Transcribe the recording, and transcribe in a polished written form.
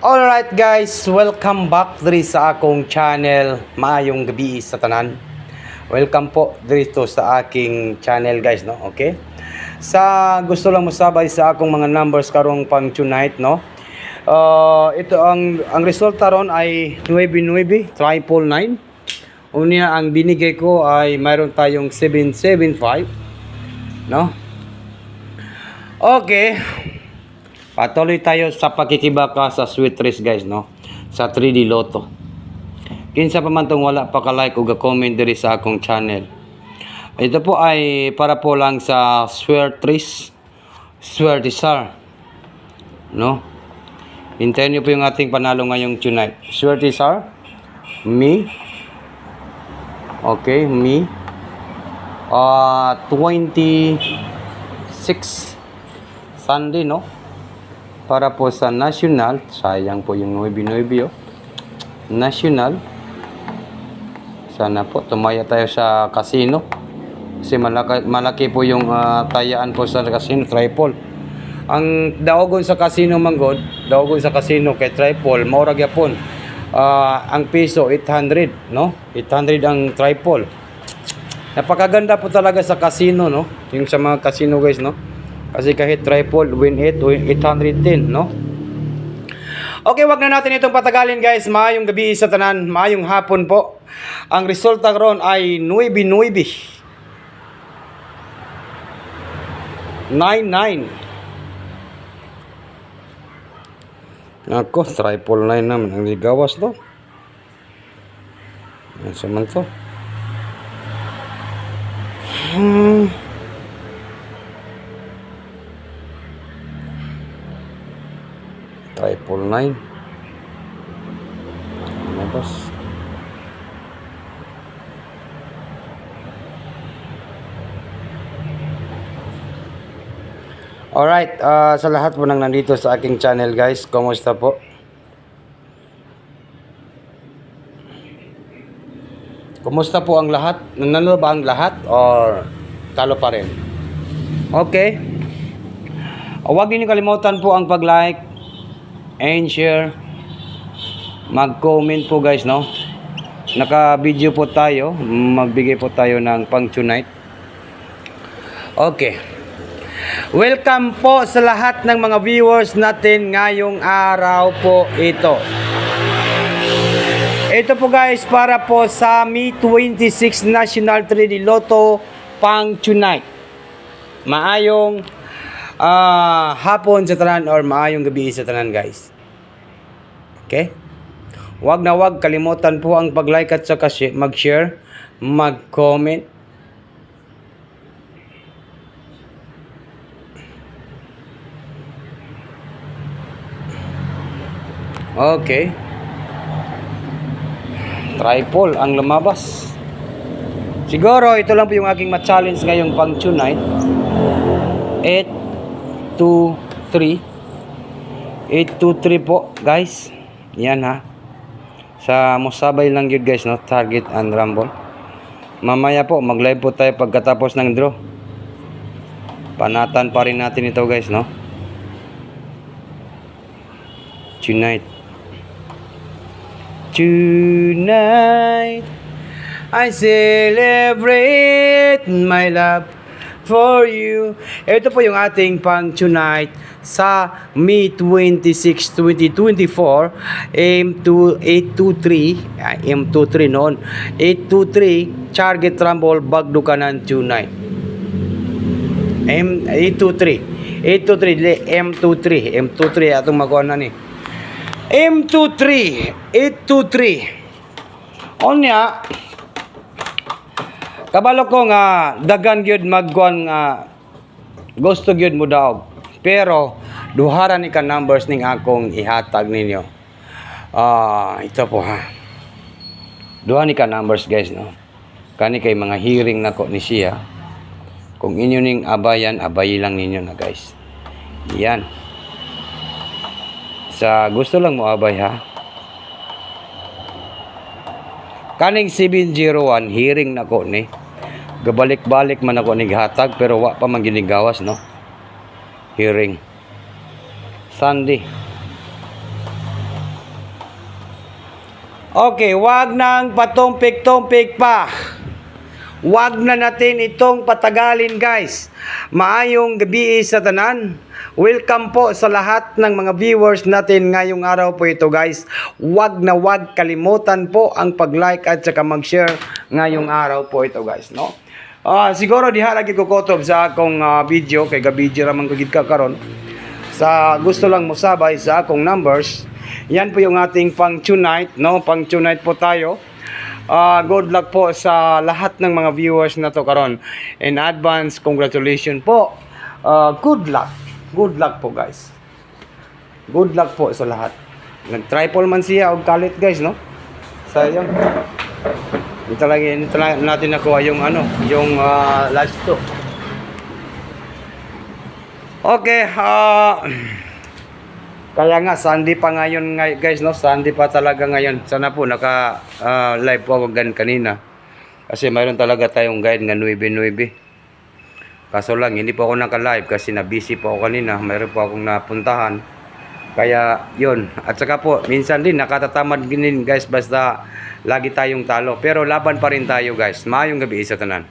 Alright guys, welcome back diri sa akong channel. Maayong gabi sa tanan. Welcome po dito sa aking channel guys, no? Okay? Sa gusto lang mosabay sa akong mga numbers karong pang tonight, no? Ito ang resulta ron ay 99 triple 9. Unya ang binigay ko ay mayroon tayong 775, no? Okay. Patuloy tayo sa pakikibaka sa sweet trees guys, no? Sa 3D Lotto. Kinsa pa man tong wala pa ka-like o ga-comment diri sa akong channel. Ito po ay para po lang sa sweet trees, swertisar, no? Hintayin niyo po yung ating panalo ngayong tonight. Swertisar, me. Okay, me. 26 Sunday, no? Para po sa national, sayang po yung 9-9 oh. National. Sana po tumaya tayo sa casino. Kasi malaki po yung tayaan po sa casino, triple. Ang daogon sa casino manggod, daogon sa casino kay triple, maura gyapon. Ang piso 800, no? 800 ang triple. Napakaganda po talaga sa casino, no? Yung sa mga casino guys, no? Kasi kahit triple, win 810, no? Okay, wag na natin itong patagalin guys. Maayong gabi sa tanan, maayong hapon po. Ang resulta ron ay 99. Ako, triple 9 naman. Ang ligawas to. Ano man to? Triple 9. Labas. Alright, sa lahat po nang nandito sa aking channel guys, kumusta po? Kumusta po ang lahat? Nanalo ba ang lahat or talo pa rin? Okay. Huwag niyo kalimutan po ang pag-like and share. Mag-comment po guys, no? Naka-video po tayo. Magbigay po tayo ng pang tonight. Okay. Welcome po sa lahat ng mga viewers natin ngayong araw po ito. Ito po guys para po sa May 26 National 3D Lotto pang tonight. Maayong hapon sa tanan or maayong gabi sa tanan guys. Okay? Wag na wag kalimutan po ang pag-like at saka mag-share, mag-comment. Okay. Triple ang lumabas. Siguro ito lang po yung aking ma-challenge ngayong pang tonight. 823 po guys. Yan ha. Sa musabay lang yun guys, no? Target and rumble. Mamaya po mag-live po tayo pagkatapos ng draw. Panatan pa rin natin ito guys, no? Tonight I celebrate my love for you. Ito po yung ating pang tonight sa May 26, 2024. M23 noon. 823 target rumble bagdukanan tonight. M823 atong makuha na ni M23 823 onya kabalo ko nga dagan gyud magkuan nga gusto gyud mo daog pero duhara ni ka numbers ning akong ihatag ninyo. Ito po ha, duha ni ka numbers guys, no? Kani kay mga hearing nako ni siya. Kung inyo ning abayan, abayi lang ninyo na guys. Yan. Sa gusto lang mo abay ha. Kaning 701 hearing nako ni. Gabalik-balik man ako ni hatag pero wa pa man ginigawas, no? Hearing. Sunday. Okay, wag nang patumpik-tumpik pa. Wag na natin itong patagalin, guys. Maayong gabi sa tanan. Welcome po sa lahat ng mga viewers natin ngayong araw po ito, guys. Wag na wag kalimutan po ang pag-like at saka mag-share ngayong araw po ito, guys, no? Siguro diha lagi ko kotob sa akong video kay ga-video raman ko gid ka karon. Sa gusto lang mo sabay sa akong numbers. Yan po yung ating pang tonight, no? Pang tonight po tayo. Good luck po sa lahat ng mga viewers na to karon. In advance, congratulations po. Good luck. Good luck po, guys. Good luck po sa lahat. Nag-triple man siya og kalit, guys, no? Sayang. Ito talaga natin nakuha yung yung last two. Okay, kaya nga Sunday pa ngayon, guys, no? Sunday pa talaga ngayon. Sana po naka live po ako kanina. Kasi mayroon talaga tayong guide nga 9-9. Kaso lang hindi po ako naka-live kasi na-busy po ako kanina. Mayroon po akong napuntahan. Kaya 'yun. At saka po minsan din nakatatamad din, guys, basta lagi tayong talo. Pero laban pa rin tayo, guys. Maayong gabi sa tanan.